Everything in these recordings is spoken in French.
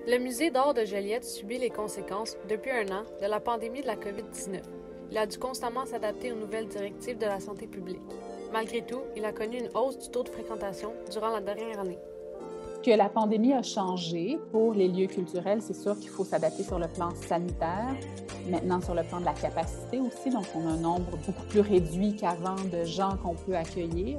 Le musée d'art de Joliette subit les conséquences, depuis un an, de la pandémie de la COVID-19. Il a dû constamment s'adapter aux nouvelles directives de la santé publique. Malgré tout, il a connu une hausse du taux de fréquentation durant la dernière année. Que la pandémie a changé pour les lieux culturels, c'est sûr qu'il faut s'adapter sur le plan sanitaire, maintenant sur le plan de la capacité aussi, donc on a un nombre beaucoup plus réduit qu'avant de gens qu'on peut accueillir.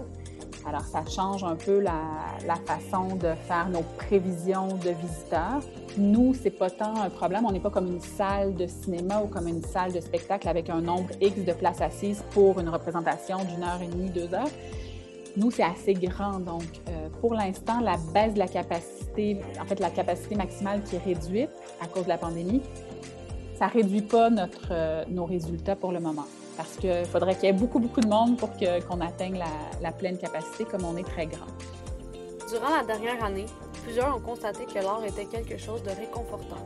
Alors ça change un peu la façon de faire nos prévisions de visiteurs. Nous, c'est pas tant un problème, on n'est pas comme une salle de cinéma ou comme une salle de spectacle avec un nombre X de places assises pour une représentation d'1h30, 2 heures. Nous, c'est assez grand, donc pour l'instant, la baisse de la capacité, en fait la capacité maximale qui est réduite à cause de la pandémie, ça ne réduit pas nos résultats pour le moment. Parce qu'il faudrait qu'il y ait beaucoup de monde pour qu'on atteigne la pleine capacité, comme on est très grand. Durant la dernière année, plusieurs ont constaté que l'art était quelque chose de réconfortant.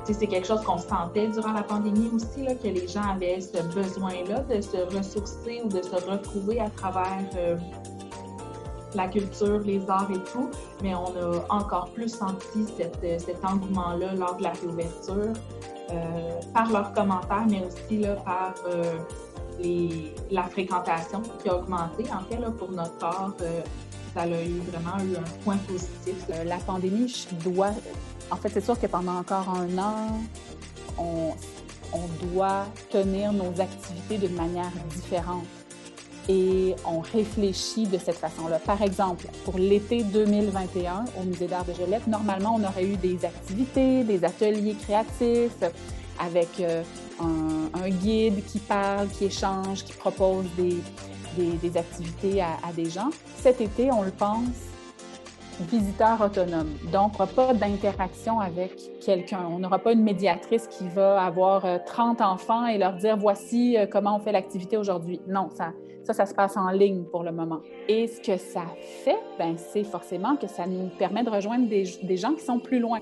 C'est quelque chose qu'on sentait durant la pandémie aussi, là, que les gens avaient ce besoin-là de se ressourcer ou de se retrouver à travers la culture, les arts et tout. Mais on a encore plus senti cet engouement-là lors de la réouverture, par leurs commentaires, mais aussi là, par la fréquentation qui a augmenté. En fait, là, pour notre art, ça a vraiment eu un point positif. La pandémie En fait, c'est sûr que pendant encore un an, on doit tenir nos activités d'une manière différente et on réfléchit de cette façon-là. Par exemple, pour l'été 2021 au Musée d'art de Joliette, normalement, on aurait eu des activités, des ateliers créatifs avec un guide qui parle, qui échange, qui propose des activités à des gens. Cet été, on le pense, visiteur autonome. Donc, on n'aura pas d'interaction avec quelqu'un. On n'aura pas une médiatrice qui va avoir 30 enfants et leur dire « Voici comment on fait l'activité aujourd'hui ». Non, ça se passe en ligne pour le moment. Et ce que ça fait, c'est forcément que ça nous permet de rejoindre des gens qui sont plus loin.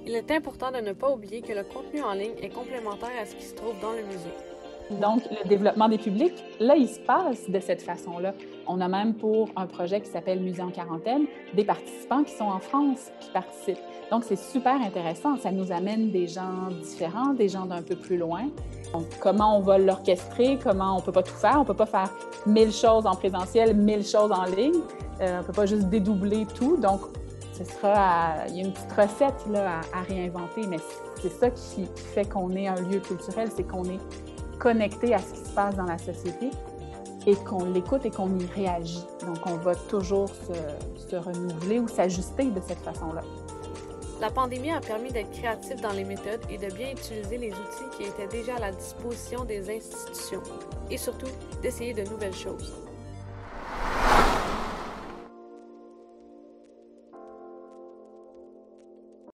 Il est important de ne pas oublier que le contenu en ligne est complémentaire à ce qui se trouve dans le musée. Donc, le développement des publics, là, il se passe de cette façon-là. On a même pour un projet qui s'appelle Musée en quarantaine, des participants qui sont en France qui participent. Donc, c'est super intéressant. Ça nous amène des gens différents, des gens d'un peu plus loin. Donc, comment on va l'orchestrer, comment on ne peut pas tout faire. On ne peut pas faire 1000 choses en présentiel, 1000 choses en ligne. On ne peut pas juste dédoubler tout. Donc, il y a une petite recette là, à réinventer, mais c'est ça qui fait qu'on est un lieu culturel, c'est qu'on est connecté à ce qui se passe dans la société et qu'on l'écoute et qu'on y réagit. Donc, on va toujours se renouveler ou s'ajuster de cette façon-là. La pandémie a permis d'être créatif dans les méthodes et de bien utiliser les outils qui étaient déjà à la disposition des institutions et surtout d'essayer de nouvelles choses.